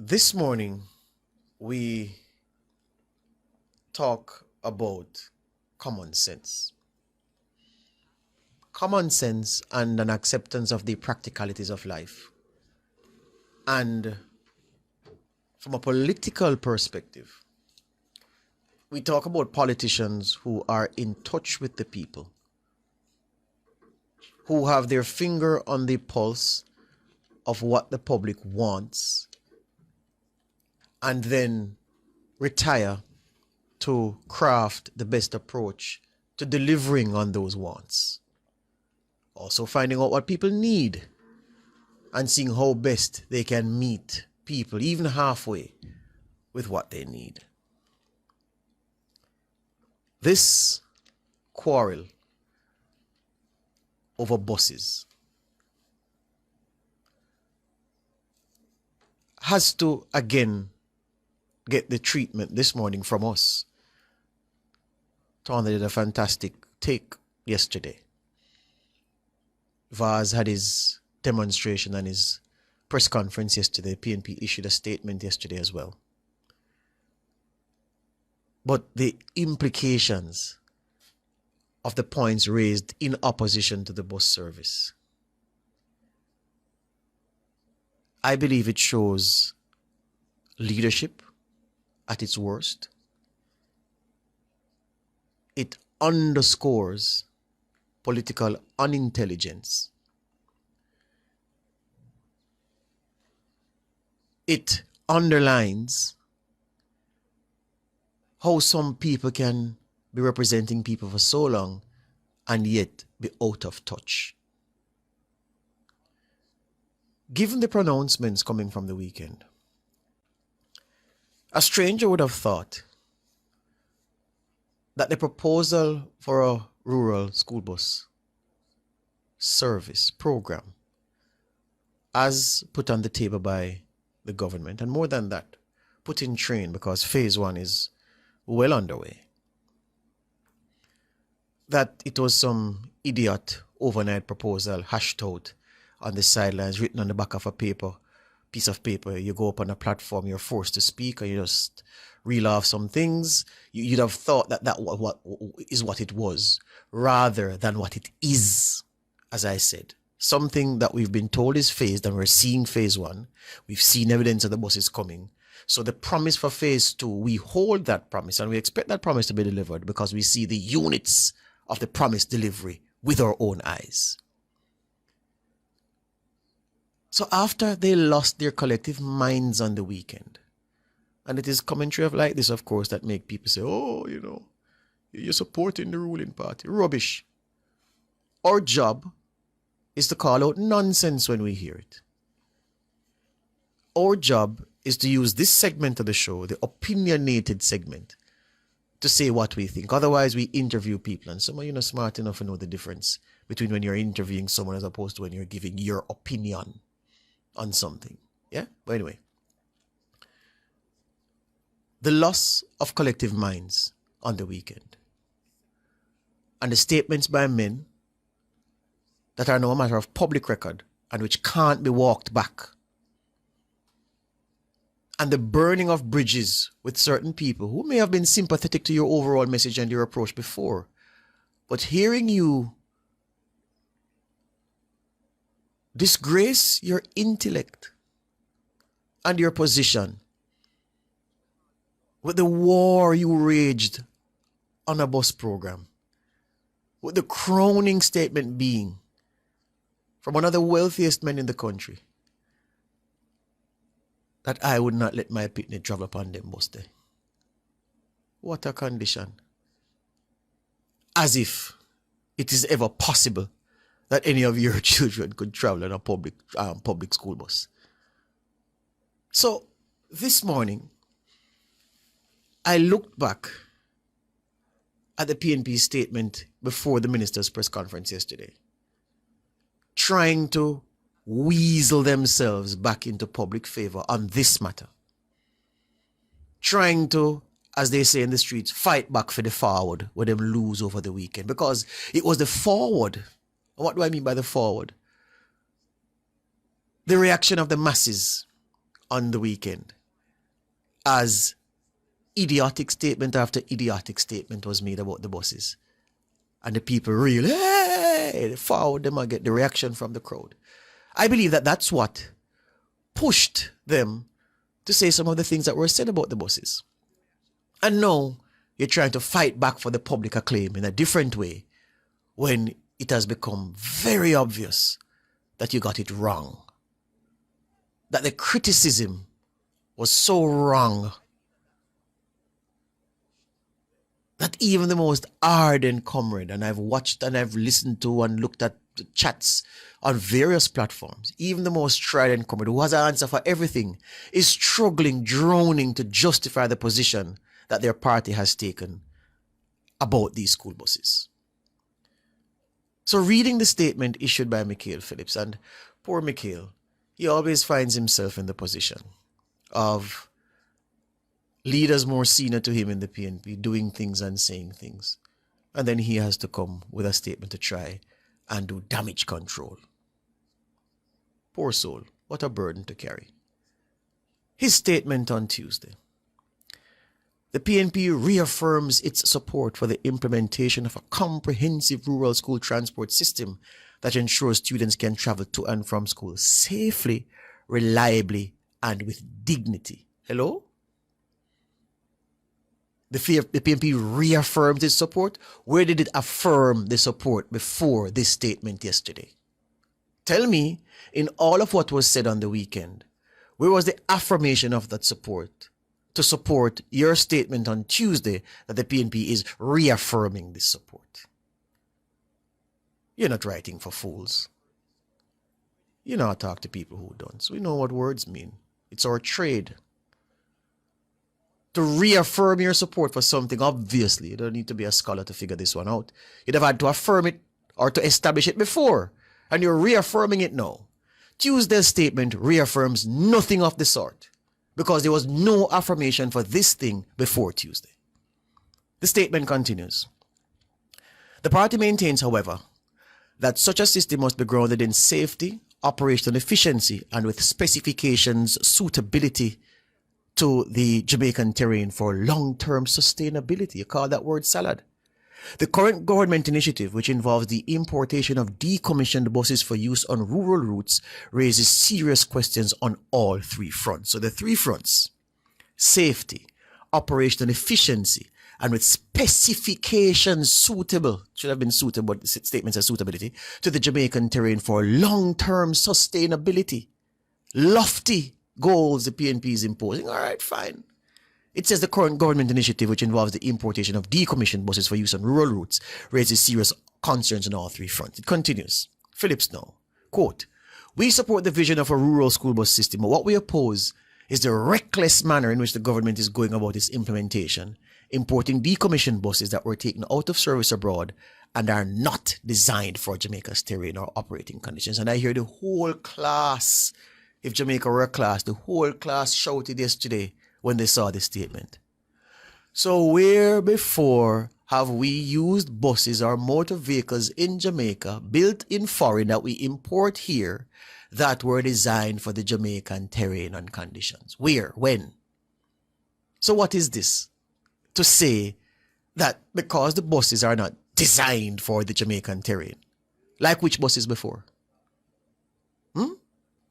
This morning, we talk about common sense. Common sense and an acceptance of the practicalities of life. And from a political perspective, we talk about politicians who are in touch with the people, who have their finger on the pulse of what the public wants, and then retire to craft the best approach to delivering on those wants. Also finding out what people need and seeing how best they can meet people, even halfway, with what they need. This quarrel over buses has to again get the treatment this morning from us. Tony did a fantastic take yesterday. Vaz had his demonstration and his press conference yesterday. PNP issued a statement yesterday as well. But the implications of the points raised in opposition to the bus service, I believe it shows leadership at its worst. It underscores political unintelligence. It underlines how some people can be representing people for so long and yet be out of touch. Given the pronouncements coming from the weekend, a stranger would have thought that the proposal for a rural school bus service program, as put on the table by the government, and more than that, put in train because phase one is well underway, that it was some idiot overnight proposal hashed out on the sidelines, written on the back of a piece of paper. You go up on a platform, you're forced to speak, and you just reel off some things. You'd have thought that what it was, rather than what it is. As I said, something that we've been told is phased, and we're seeing phase one. We've seen evidence of the buses coming. So the promise for phase two, we hold that promise, and we expect that promise to be delivered because we see the units of the promised delivery with our own eyes. So after they lost their collective minds on the weekend, and it is commentary of like this, of course, that make people say, oh, you're supporting the ruling party. Rubbish. Our job is to call out nonsense when we hear it. Our job is to use this segment of the show, the opinionated segment, to say what we think. Otherwise, we interview people, and some of you are not smart enough to know the difference between when you're interviewing someone as opposed to when you're giving your opinion on something. Yeah? But anyway, the loss of collective minds on the weekend and the statements by men that are now a matter of public record and which can't be walked back, and the burning of bridges with certain people who may have been sympathetic to your overall message and your approach before, but hearing you disgrace your intellect and your position with the war you raged on a bus program, with the crowning statement being from one of the wealthiest men in the country that I would not let my picnic travel upon them bus day. What a condition. As if it is ever possible that any of your children could travel on a public school bus. So this morning, I looked back at the PNP statement before the minister's press conference yesterday, trying to weasel themselves back into public favor on this matter, trying to, as they say in the streets, fight back for the forward where them lose over the weekend, because it was the forward. What do I mean by the forward? The reaction of the masses on the weekend as idiotic statement after idiotic statement was made about the buses. And the people really, hey, they followed them and get the reaction from the crowd. I believe that that's what pushed them to say some of the things that were said about the buses. And now you're trying to fight back for the public acclaim in a different way when it has become very obvious that you got it wrong. That the criticism was so wrong that even the most ardent comrade, and I've watched and I've listened to and looked at the chats on various platforms, even the most strident comrade who has an answer for everything is struggling, droning to justify the position that their party has taken about these school buses. So reading the statement issued by Mikhail Phillips, and poor Mikhail, he always finds himself in the position of leaders more senior to him in the PNP doing things and saying things. And then he has to come with a statement to try and do damage control. Poor soul, what a burden to carry. His statement on Tuesday. The PNP reaffirms its support for the implementation of a comprehensive rural school transport system that ensures students can travel to and from school safely, reliably, and with dignity. Hello? The PNP reaffirmed its support. Where did it affirm the support before this statement yesterday? Tell me, in all of what was said on the weekend, where was the affirmation of that support to support your statement on Tuesday that the PNP is reaffirming this support? You're not writing for fools. You know how to talk to people who don't. So we know what words mean. It's our trade. To reaffirm your support for something, obviously, you don't need to be a scholar to figure this one out. You'd have had to affirm it or to establish it before, and you're reaffirming it now. Tuesday's statement reaffirms nothing of the sort because there was no affirmation for this thing before Tuesday. The statement continues. The party maintains, however, that such a system must be grounded in safety, operational efficiency, and with specifications suitability to the Jamaican terrain for long-term sustainability. You call that word salad. The current government initiative, which involves the importation of decommissioned buses for use on rural routes, raises serious questions on all three fronts. So the three fronts: safety, operational efficiency, and with specifications suitable, should have been suitable, but the statement says suitability, to the Jamaican terrain for long-term sustainability. Lofty goals the PNP is imposing. All right, fine. It says the current government initiative, which involves the importation of decommissioned buses for use on rural routes, raises serious concerns on all three fronts. It continues. Phillips now, quote, "We support the vision of a rural school bus system, but what we oppose is the reckless manner in which the government is going about its implementation, importing decommissioned buses that were taken out of service abroad and are not designed for Jamaica's terrain or operating conditions." And I hear the whole class, if Jamaica were a class, the whole class shouted yesterday when they saw this statement. So where before have we used buses or motor vehicles in Jamaica built in foreign that we import here that were designed for the Jamaican terrain and conditions? Where? When? So what is this? To say that because the buses are not designed for the Jamaican terrain. Like which buses before?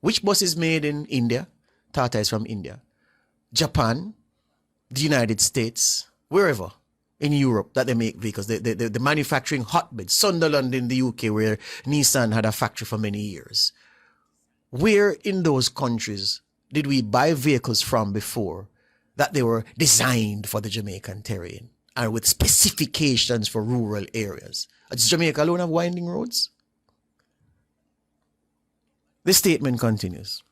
Which bus is made in India? Tata is from India. Japan, the United States, wherever in Europe that they make vehicles. The manufacturing hotbed, Sunderland in the UK, where Nissan had a factory for many years. Where in those countries did we buy vehicles from before that they were designed for the Jamaican terrain and with specifications for rural areas? Does Jamaica alone have winding roads? The statement continues.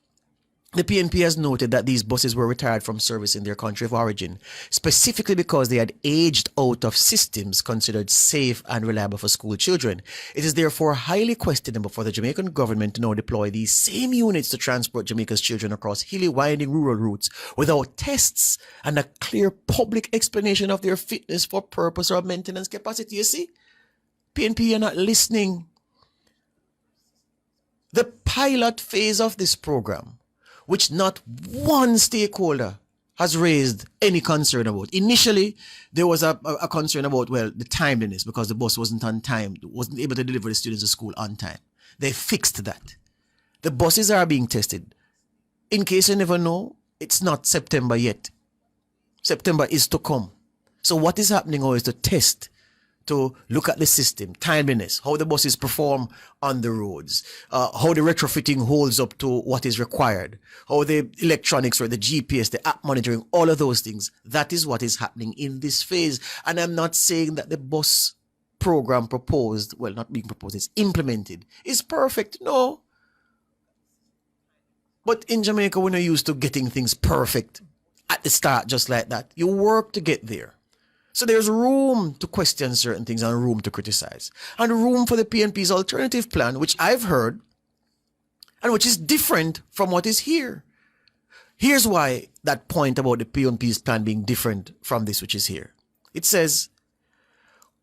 The PNP has noted that these buses were retired from service in their country of origin, specifically because they had aged out of systems considered safe and reliable for school children. It is therefore highly questionable for the Jamaican government to now deploy these same units to transport Jamaica's children across hilly, winding rural routes without tests and a clear public explanation of their fitness for purpose or maintenance capacity. You see? PNP, you're not listening. The pilot phase of this program which not one stakeholder has raised any concern about. Initially, there was a concern about, well, the timeliness, because the bus wasn't on time, wasn't able to deliver the students to school on time. They fixed that. The buses are being tested. In case you never know, it's not September yet. September is to come. So what is happening now is to test, to look at the system, timeliness, how the buses perform on the roads, how the retrofitting holds up to what is required, how the electronics or the GPS, the app monitoring, all of those things. That is what is happening in this phase. And I'm not saying that the bus program proposed, well, not being proposed, it's implemented, is perfect. No. But in Jamaica, we're not used to getting things perfect at the start just like that. You work to get there. So there's room to question certain things and room to criticize. And room for the PNP's alternative plan, which I've heard, and which is different from what is here. Here's why that point about the PNP's plan being different from this which is here. It says,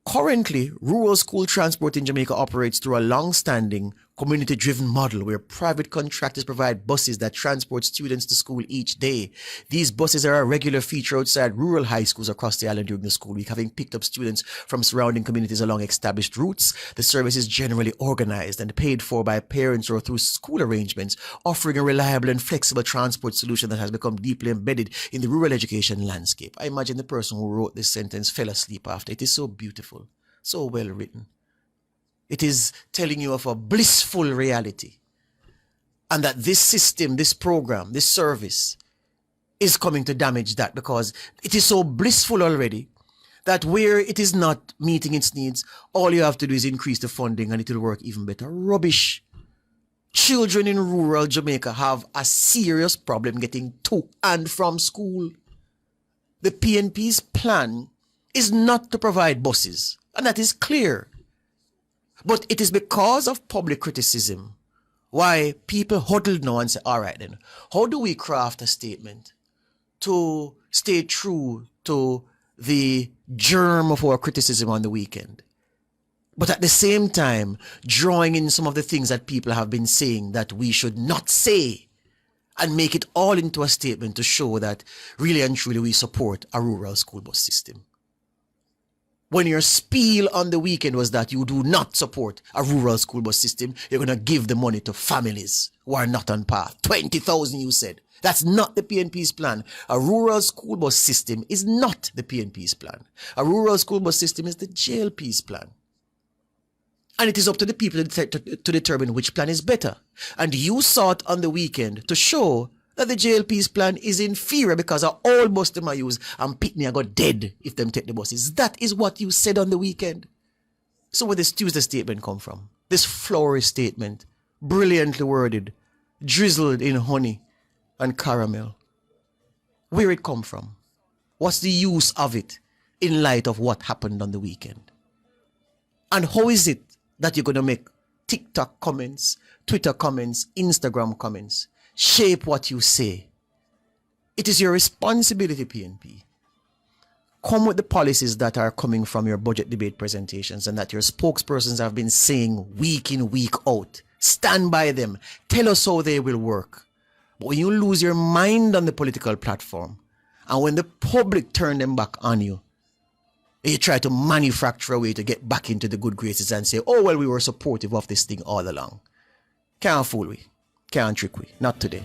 currently, rural school transport in Jamaica operates through a long-standing, community-driven model where private contractors provide buses that transport students to school each day. These buses are a regular feature outside rural high schools across the island during the school week, having picked up students from surrounding communities along established routes. The service is generally organized and paid for by parents or through school arrangements, offering a reliable and flexible transport solution that has become deeply embedded in the rural education landscape. I imagine the person who wrote this sentence fell asleep after. It is so beautiful, so well written. It is telling you of a blissful reality. And that this system, this program, this service is coming to damage that, because it is so blissful already that where it is not meeting its needs, all you have to do is increase the funding and it will work even better. Rubbish. Children in rural Jamaica have a serious problem getting to and from school. The PNP's plan is not to provide buses, and that is clear. But it is because of public criticism why people huddled now and say, all right then, how do we craft a statement to stay true to the germ of our criticism on the weekend, but at the same time drawing in some of the things that people have been saying that we should not say, and make it all into a statement to show that really and truly we support a rural school bus system? When your spiel on the weekend was that you do not support a rural school bus system, you're going to give the money to families who are not on path. 20,000 you said. That's not the PNP's plan. A rural school bus system is not the PNP's plan. A rural school bus system is the JLP's plan. And it is up to the people to determine which plan is better. And you sought on the weekend to show that the JLP's plan is inferior because of all bus them I use and Pitney I got dead if them take the buses. That is what you said on the weekend. So where does Tuesday statement come from? This flowery statement, brilliantly worded, drizzled in honey and caramel. Where it come from? What's the use of it in light of what happened on the weekend? And how is it that you're going to make TikTok comments, Twitter comments, Instagram comments shape what you say? It is your responsibility, PNP. Come with the policies that are coming from your budget debate presentations and that your spokespersons have been saying week in, week out. Stand by them. Tell us how they will work. But when you lose your mind on the political platform and when the public turn them back on you, you try to manufacture a way to get back into the good graces and say, oh, well, we were supportive of this thing all along. Can't fool we. Can't trick we. Not today.